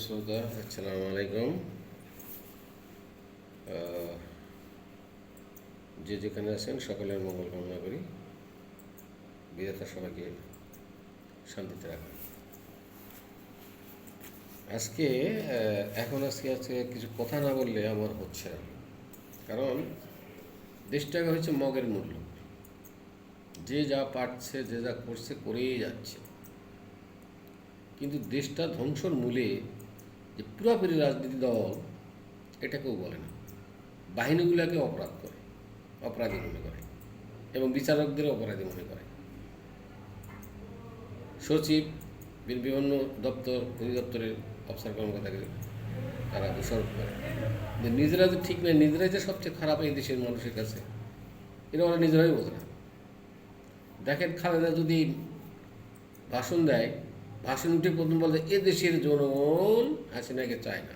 শ্রোতা, আসসালামু আলাইকুম। যে যেখানে আছেন সকলের মঙ্গল কামনা করি। বিধাতা সবাইকে শান্তিতে রাখুন। আজকে আজকে কিছু কথা না বললে আমার হচ্ছে না, কারণ দেশটাকে হচ্ছে মগের মূল্য। যে যা পারছে, যে যা করছে করেই যাচ্ছে, কিন্তু দেশটা ধ্বংসর মূলে যে পুরোপুরি রাজনীতি দল, এটা কেউ বলে না। বাহিনীগুলোকে অপরাধী মনে করে এবং বিচারকদের অপরাধী মনে করে। সচিব, বিভিন্ন দপ্তর, অধিদপ্তরের অফিসার কর্মকর্তাকে তারা দোষারোপ করে যে নিজেরা যে ঠিক নয়, নিজেরাই যে সবচেয়ে খারাপ এই দেশের মানুষের কাছে, এটা ওরা নিজেরাই বোঝে না। দেখেন, খালেদা যদি ভাষণ দেয়, ভাষণ উঠে প্রথম বলতে এ দেশের জনগণ হাসিনাকে চায় না।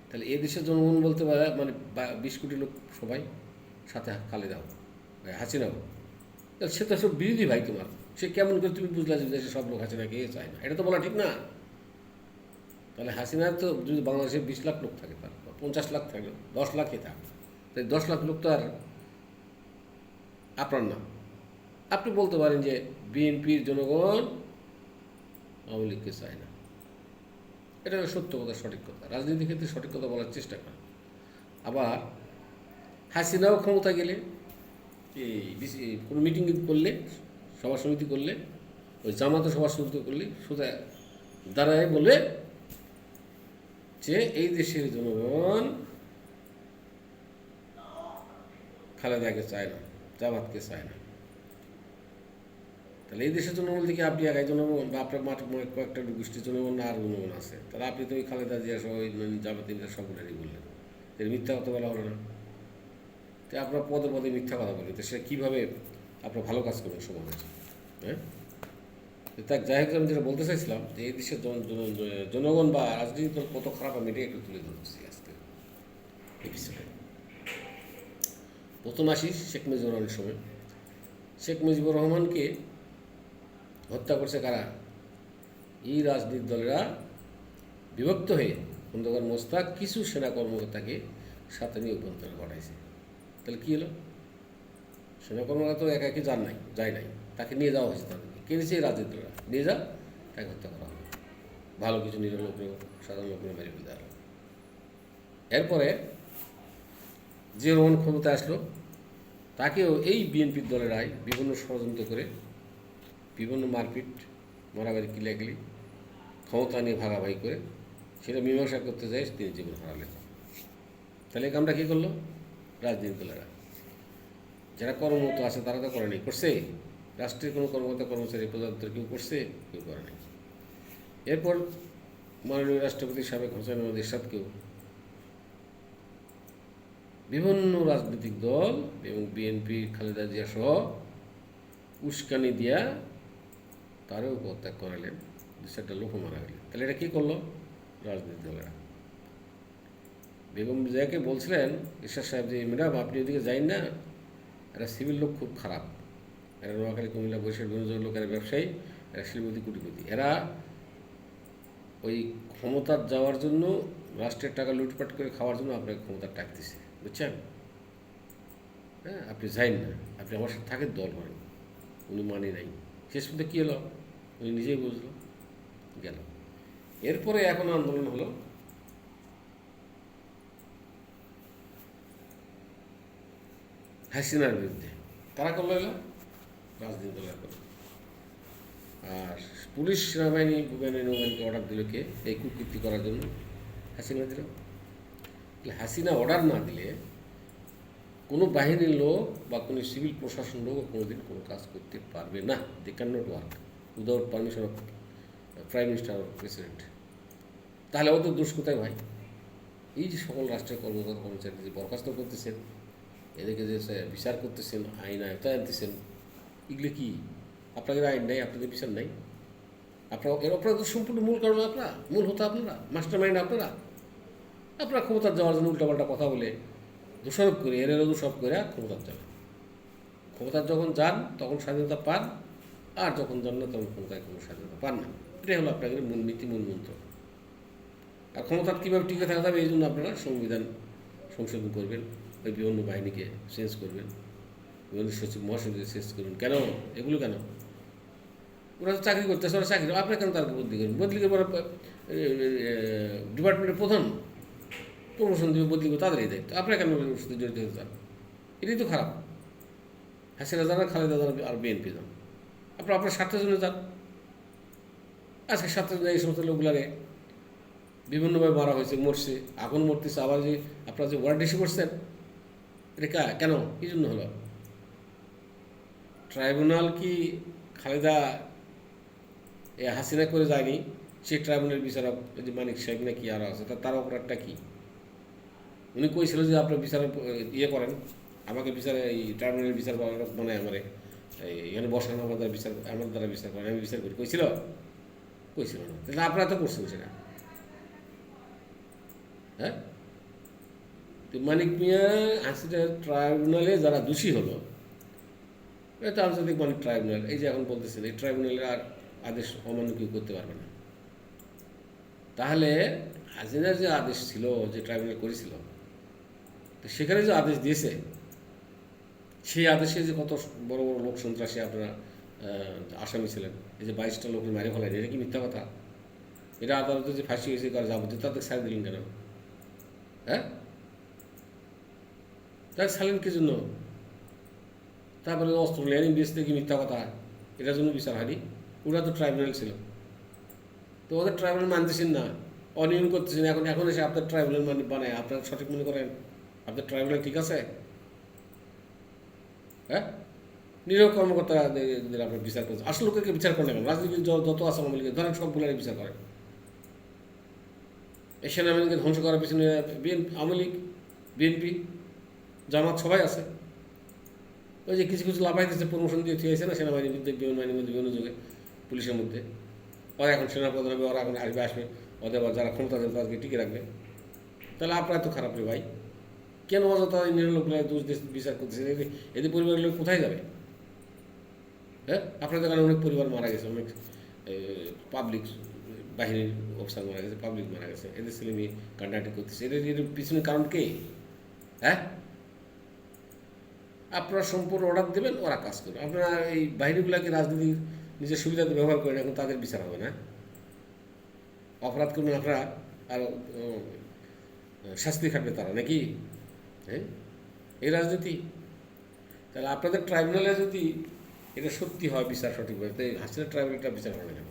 তাহলে এ দেশের জনগণ বলতে পারে মানে 20 কোটি লোক, সবাই সাথে খালেদাও, হাসিনাও। তাহলে সে তো সব বিরোধী ভাই তোমার। সে কেমন করে তুমি বুঝলা যে দেশের সব লোক হাসিনাকে চায় না? এটা তো বলা ঠিক না। তাহলে হাসিনার তো যদি বাংলাদেশে 20 লাখ লোক থাকে, তার 50 লাখ থাকে, 10 লাখই থাকে, তাই 10 লাখ লোক তো আর আপনার না। আপনি বলতে পারেন যে বিএনপির জনগণ আওয়ামী লীগকে চায় না। এটা সত্য কথা, সঠিক কথা। রাজনীতির ক্ষেত্রে সঠিক কথা বলার চেষ্টা করেন। আবার হাসিনাও ক্ষমতা গেলে কোনো মিটিং করলে, সভা সমিতি করলে, ওই জামাতে সভা সমিতি করলে সোজা দাঁড়ায় বলে যে এই দেশের জনগণ খালেদাকে চায় না, জামাতকে চায় না। তাহলে এই দেশের জনগণ থেকে আপনি একাই জনগণ, বা আপনার মাঠ কয়েকটা গোষ্ঠীর জনগণ না আর জনগণ আছে, তাহলে আপনি তো ওই খালেদা জিয়া সহ ওই জামাত সবগুলোরই বললেন। এর মিথ্যা কথা বলা হলো না? তো আপনার পদে পদে মিথ্যা কথা বলেন, তো সে কীভাবে আপনার ভালো কাজ করবেন সমাজে? হ্যাঁ, তাই যাই হোক, আমি যেটা বলতে চাইছিলাম যে এই দেশের জনগণ বা রাজনীতি দল কত খারাপ, আমি এটাই একটু তুলে ধরছি আজকে এই বিষয়ে। প্রথম আসি শেখ মুজিবুর রহমানের সময়। শেখ মুজিবুর রহমানকে হত্যা করছে কারা? এই রাজনীতি দলেরা বিভক্ত হয়ে খন্দকার মোস্তাক কিছু সেনা কর্মকর্তাকে সাথে নিয়ে অভ্যন্তরে ঘটাইছে। তাহলে কী হলো? সেনা কর্মকর্তা তো একা যায় নাই, তাকে নিয়ে যাওয়া হয়েছে। তাদেরকে কে দিয়েছে? এই রাজনীতি দলেরা নিয়ে যা, তাকে হত্যা করা হলো। ভালো কিছু নিরীহ লোককে, সাধারণ লোককে মেরে ফেলে দেওয়া হলো। এরপরে যে রহমান ক্ষমতায় আসলো, তাকেও এই বিএনপির দলেরাই বিভিন্ন ষড়যন্ত্র করে, বিভিন্ন মারপিট, মারামারি, কিলাকিলি, ক্ষমতা নিয়ে ভাগাভাগি করে সেটা মীমাংসা করতে যায়, তিনি জীবন হারালেন। তাহলে এই কামটা কী করলো? রাজনীতি দলেরা। যারা কর্মরত আছে তারা তো করে নেই, করছে? রাষ্ট্রের কোনো কর্মকর্তা, কর্মচারী, প্রজাতন্ত্র কেউ করছে? কেউ করে নেই। এরপর মাননীয় রাষ্ট্রপতি সাবেক হোসেন মোহাম্মদ এরশাদকেও বিভিন্ন রাজনৈতিক দল এবং বিএনপি, খালেদা জিয়া সহ উস্কানি দিয়া তারও পদত্যাগ করালেন, 2-4টা লোকও মারা গেলেন। তাহলে এটা কী করলো? রাজনীতি দলেরা। বেগম জিয়াকে বলছিলেন এরশাদ সাহেব যে ম্যাডাম আপনি ওদিকে যাইন না, এরা সিভিল লোক খুব খারাপ, এরা নোয়াখালী, কুমিল্লা, বরিশাল বিভিন্ন লোক, এরা ব্যবসায়ী, এরা শিল্পপতি, কোটিপতি, এরা ওই ক্ষমতার যাওয়ার জন্য, রাষ্ট্রের টাকা লুটপাট করে খাওয়ার জন্য আপনাকে ক্ষমতার টাক দিছে, বুঝছেন? হ্যাঁ, আপনি যাইন না, আপনি আমার সাথে থাকেন, দল করেন। উনি মানে নাই। শেষ পর্যন্ত কী হলো? উনি নিজেই বুঝলো, গেল। এরপরে এখন আন্দোলন হলো হাসিনার বিরুদ্ধে। কারা করলো? এলো রাজনীতি দলের করলো। আর পুলিশ, সেনাবাহিনী, নৌবাহিনীকে অর্ডার দিল কে? এই কুকীর্তি করার জন্য হাসিনা দিল। হাসিনা অর্ডার না দিলে কোনো বাহিনীর লোক বা কোনো সিভিল প্রশাসন লোক কোনোদিন কোনো কাজ করতে পারবে না। They can not work without permission of prime minister of president. তাহলে ওদের দোষ কোথায় ভাই? এই যে সকল রাষ্ট্রের কর্মকর্তা, কর্মচারী যে বরখাস্ত করতেছেন, এদেরকে যে বিচার করতেছেন, আইন আয়তায় আনতেছেন, এগুলো কি? আপনাদের আইন নাই, আপনাদের বিচার নাই। আপনারা তো সম্পূর্ণ মূল কারণ, মূল হতো আপনারা, মাস্টার মাইন্ড আপনারা ক্ষমতার যাওয়ার জন্য উল্টাপাল্টা কথা বলে দোষারোপ করে, এরেরও দোষারোপ করে ক্ষমতার যাবেন। ক্ষমতার যখন যান তখন স্বাধীনতা পান, আর যখন যান না তখন ক্ষমতায় কোনো স্বাধীনতা পান না। এটাই হলো আপনাদের মূল নীতি, মূল মন্ত্র। আর ক্ষমতা কীভাবে টিকে থাকা যাবে এই জন্য আপনারা সংবিধান সংশোধন করবেন, ওই বিভিন্ন বাহিনীকে চেঞ্জ করবেন, বিভিন্ন সচিব মহাসচিবকে চেঞ্জ করবেন। কেন এগুলো কেন? ওরা তো চাকরি করতেছে, ওরা চাকরি, আপনারা কেন তাদেরকে বদলি করবেন? বদলি করে ওরা ডিপার্টমেন্টের প্রধান প্রমোশন দেবে, বদলি করে তাদেরই দায়িত্ব, আপনারা কেন ওর সাথে জড়িত হতে চান? এটাই তো খারাপ। হাসিনা জানা, খালেদা জানা আর বিএনপি যান, আপনারা আপনার স্বার্থের জন্য যান। আজকে স্বার্থের জন্য এই সমস্ত লোকগুলারে বিভিন্নভাবে মারা হয়েছে, মরছে, এখন মরতেছে। আবার যে আপনারা যে ওয়ার্ড ইস্যু করছেন, এটা কেন, কী জন্য হলো? ট্রাইব্যুনাল কি খালেদা হাসিনা করে যায়নি? সেই ট্রাইব্যুনাল বিচারক যে মানিক সাহেব না কি আরও আছে, তার অপরাধটা কী? উনি কইছিল যে আপনার বিচার ইয়ে করেন, আমাকে বিচারে এই ট্রাইব্যুনালের বিচার মানে আমার এখানে বসানো, আমার দ্বারা বিচার, আমার দ্বারা বিচার করেন, আমি বিচার করি, কইছিল? কইছিল না। তাহলে আপনারা তো করছেন সেটা। হ্যাঁ, তো মানিক মিয়া হাসিনা ট্রাইব্যুনালে যারা দোষী হলো, এটা আন্তর্জাতিক মানিক ট্রাইব্যুনাল, এই যে এখন বলতেছেন এই ট্রাইব্যুনালের আর আদেশ অমান্য কেউ করতে পারবে না। তাহলে হাসিনার যে আদেশ ছিল, যে ট্রাইব্যুনাল করেছিল, তো সেখানে যে আদেশ দিয়েছে, সেই আদেশে যে কত বড় বড় লোক সন্ত্রাসী আপনারা আসামি ছিলেন, এই যে 22টা লোক মারে ফেলেন, এটা কি মিথ্যা কথা? এটা আদালতে যে ফাঁসি হয়েছে কার যাবতীয়, তাদের ছাড় দিলেন কেন? হ্যাঁ, তার ছাড়লেন কি জন্য? তারপরে অস্ত্র লেনিং বেচতে কি মিথ্যা কথা? এটার জন্য বিচার হয়নি? ওরা তো ট্রাইব্যুনাল ছিল, তো ওদের ট্রাইব্যুনাল মানতেছেন না, অনিয়ম করতেছেন। এখন এসে আপনার ট্রাইব্যুনাল বানায়, আপনারা সঠিক মনে করেন আপনার ট্রাইব্যুনাল ঠিক আছে? হ্যাঁ, নিরীহ কর্মকর্তারা আপনার বিচার করছে, আসল লোকেরকে বিচার করেন না কেন? রাজনীতি যত আছে আওয়ামী লীগের, ধরেন সবগুলোরই বিচার করেন। এই সেনাবাহিনীকে ধ্বংস করার পিছনে আওয়ামী লীগ, বিএনপি, জামাত সবাই আছে। ওই যে কিছু কিছু লাফাই দিচ্ছে, প্রমোশন দিয়ে থিয়েছে না সেনাবাহিনীর মধ্যে, বিমান বাহিনীর মধ্যে, বিভিন্ন যুগে পুলিশের মধ্যে। ওরা এখন সেনাপ্রধান হবে, ওরা এখন আসবে, ওদের যারা ক্ষমতা দেবে তাদেরকে টিকে রাখবে। তাহলে আপনারা তো খারাপ রে ভাই, কেন অযথা নিরীহ লোকগুলো দোষ বিচার করতেছেন? এদের পরিবারের লোক কোথায় যাবে? হ্যাঁ, আপনাদের কারণে অনেক পরিবার মারা গেছে, অনেক পাবলিক বাহিনীর অফিসার মারা গেছে, পাবলিক মারা গেছে, এদের ছেলে মেয়ে কান্ডাকাটি করতেছে। এর পিছনে কারণ কে? হ্যাঁ, আপনারা সম্পূর্ণ অর্ডার দেবেন, ওরা কাজ করবে। আপনারা এই বাহিনীগুলোকে রাজনীতির নিজের সুবিধাতে ব্যবহার করেন, এখন তাদের বিচার হবে না? অপরাধ করবেন আপনারা, আর শাস্তি খাটবে তারা নাকি? হ্যাঁ, এই রাজনীতি। তাহলে আপনাদের ট্রাইব্যুনালে যদি এটা সত্যি হয় বিচার সঠিকভাবে, তাই হাসিনা ট্রাইব্যুনালটা বিচার করে না কেন?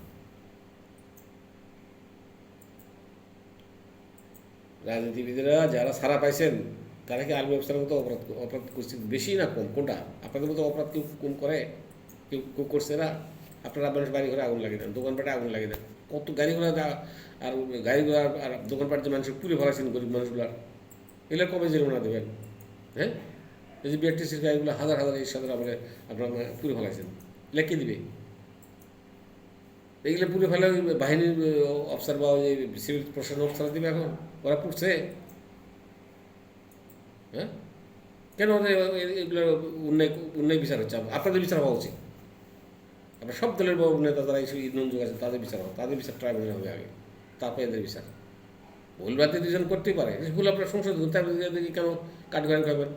রাজনীতিবিদেরা যারা ছাড়া পাইছেন, তারা কি আর্মি অফিসারের মতো অপরাধ করছে বেশি না কম? কোনটা? আপনাদের মতো অপরাধ কেউ কম করে? কেউ করছে না? আপনারা মানুষ বাড়ি ঘরে আগুন লাগিয়ে দেন, দোকানপাটে আগুন লাগিয়ে দেন, কত গাড়ি ঘোড়া, আর গাড়ি ঘোড়া আর দোকানপাট যে মানুষের পুড়ে ফেলাচ্ছেন, গরিব মানুষগুলার, এগুলো কবে জরিমানা দেবেন? হ্যাঁ, এই যে বিআরটিসির গাড়িগুলো হাজার হাজার এই সাথে আপনারা পুড়ে ফেলাইছেন, লেখকে দিবে? এইগুলো পুড়ে ফেলে বাহিনীর অফিসার বা ওই সিভিল প্রশাসন অফিসার দিবে? এখন ওরা পুড়ছে? হ্যাঁ, কেন ওদের এগুলো উন্নয় বিচার হচ্ছে? আপনাদের বিচার হওয়া উচিত। আপনার সব দলের বড় নেতা যারা এই নন্দুক আছে, তাদের বিচার হবে, তাদের বিচার ট্রাইব্যুনাল হবে আগে, তারপরে এদের বিচার। ভুল বাদে দুজন করতেই পারে, ভুল আপনার সংসদ দেখি কেন কাঠগড়াই খাবেন?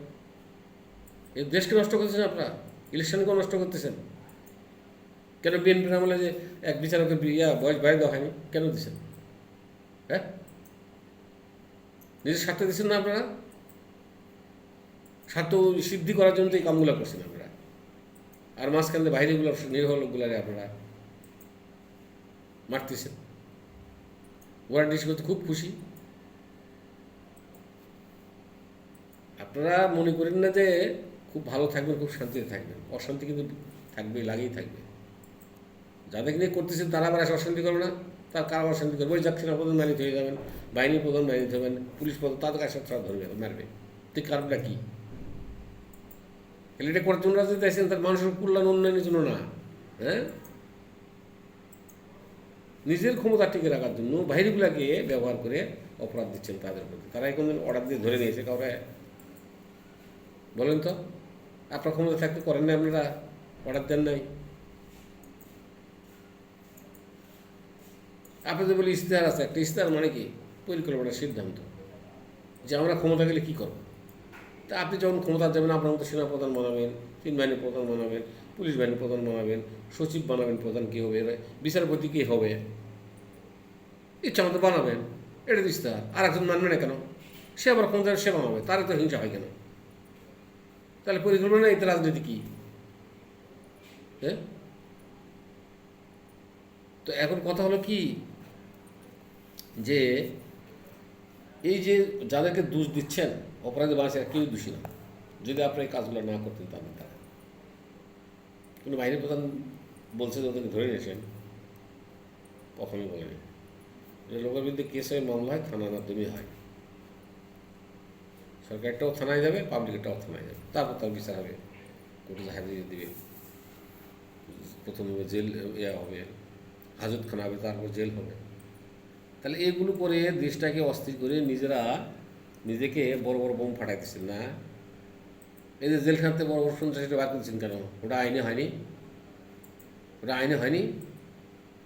এই দেশকে নষ্ট করতেছেন আপনারা, ইলেকশনকেও নষ্ট করতেছেন। কেন বিএনপির আমলে যে এক বিচারকের বয়স বাইরে দেওয়া হয়নি, কেন দিচ্ছেন? হ্যাঁ, নিজের স্বার্থে দিচ্ছেন না আপনারা? স্বার্থ সিদ্ধি করার জন্য তো এই কামগুলো করছেন আপনারা। আর মাঝখানে বাইরেগুলো নিরীহ লোকগুলারে আপনারা মারতেছেন। ওয়ার্ড ইস্যু করতে খুব খুশি। আপনারা মনে করেন না যে খুব ভালো থাকবেন, খুব শান্তিতে থাকবেন। অশান্তি কিন্তু থাকবে, লাগেই থাকবে। যাদেরকে নিয়ে করতেছেন তারা আবার অশান্তি করবে না, তার কারা অশান্তি করবে? ওই যাক সেনাপ্রধান মানিত হয়ে যাবেন, বাহিনী প্রধান মানিত হবেন, পুলিশ প্রধান, তাদের কাছে সব ধরবে, মারবে। তুই কারণটা কী? এটা করে তোমরা যদি আসেন তার মানুষের কল্যাণ উন্নয়নের জন্য না, হ্যাঁ, নিজের ক্ষমতা টিকে রাখার জন্য বাহিনীগুলোকে ব্যবহার করে অপরাধ দিচ্ছেন তাদের প্রতি। তারা এখন অর্ডার দিয়ে ধরে নিয়েছে কাউকে? বলেন তো, আপনার ক্ষমতা থাকতে করেন না? আপনারা অর্ডার দেন নাই? আপনাদের বলি ইশতেহার আছে, একটা ইশতেহার মানে কি? পরিকল্পনার সিদ্ধান্ত যে আমরা ক্ষমতা গেলে কী করব। তা আপনি যখন ক্ষমতা যাবেন আপনার মতো সেনাপ্রধান বানাবেন, তিন বাহিনীর প্রধান বানাবেন, পুলিশ বাহিনীর প্রধান বানাবেন, সচিব বানাবেন, প্রধান কী হবে, বিচারপতি কী হবে, ইচ্ছা মতো বানাবেন। এটা দিস্তা আর একজন মানবে না কেন? সে আবার ক্ষমতা সে বানাবে, তার তো হিংসা হয় কেন? তাহলে পরিকল্পনা এতে রাজনীতি কী? হ্যাঁ, তো এখন কথা হলো কি যে এই যে যাদেরকে দোষ দিচ্ছেন অপরাধী বাংলাদেশে কেউ দোষী না যদি আপনি এই কাজগুলো না করতেন। তাদের তারা কিন্তু বাহিনী প্রধান বলছে যে ওদেরকে ধরে নিয়েছেন, কখনোই বলেনি। যে লোকের বিরুদ্ধে কেস হয়, মামলা হয়, থানার মাধ্যমেই হয়। সরকারটাও থানায় যাবে, পাবলিকটাও থানায় যাবে, তারপর তার বিচার হবে, কোর্টে হাজিরা দেবে, প্রথমে জেল হবে, হাজতখানা হবে, তারপর জেল হবে। তাহলে এগুলো করে দেশটাকে অস্থির করে নিজেরা নিজেকে বড় বড় বোম ফাটাইতেছেন না। এই যে জেলখানাতে বড় বড় সন্ত্রাসীটা বার করছেন কেন? ওটা আইনে হয়নি, ওটা আইনে হয়নি।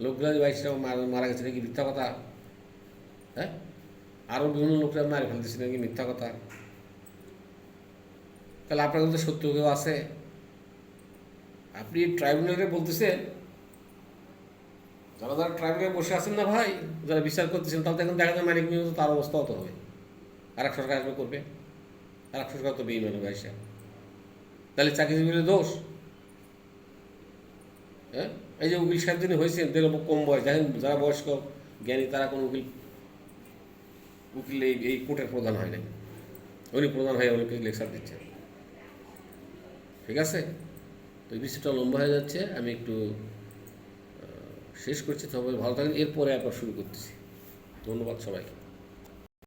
লোকগুলা 22টা মারা গেছে নাকি মিথ্যা কথা? হ্যাঁ, আরও বিভিন্ন লোকরা মারে ফেলতেছে নাকি মিথ্যা কথা? তাহলে আপনার কাছে সত্য কেউ আছে? আপনি ট্রাইব্যুনালে বলতেছেন, যারা যারা ট্রাইব্যুনালে বসে আছেন না ভাই, যারা বিচার করতেছেন, তাহলে এখন দেখা যায় মানিক নিয়মিত তার অবস্থা হতে হবে। আর এক সরকার আসবে করবে, আর এক সরকার তো বেইমান হবে আইসা। তাহলে চাকরিজীবীর দোষ? হ্যাঁ, এই যে উকিল সাহেব যিনি হয়েছেন তাদের কম বয়স, দেখেন যারা বয়স্ক জ্ঞানী তারা কোনো উকিল এই কোর্টের প্রধান হয় নাই, উনি প্রধান হয়ে অনেকে লেকচার দিচ্ছেন। ঠিক আছে, তো এই বিষয়টা লম্বা হয়ে যাচ্ছে, আমি একটু শেষ করছি। তবে ভালো থাকেন, এরপরে একবার শুরু করতেছি। ধন্যবাদ সবাইকে।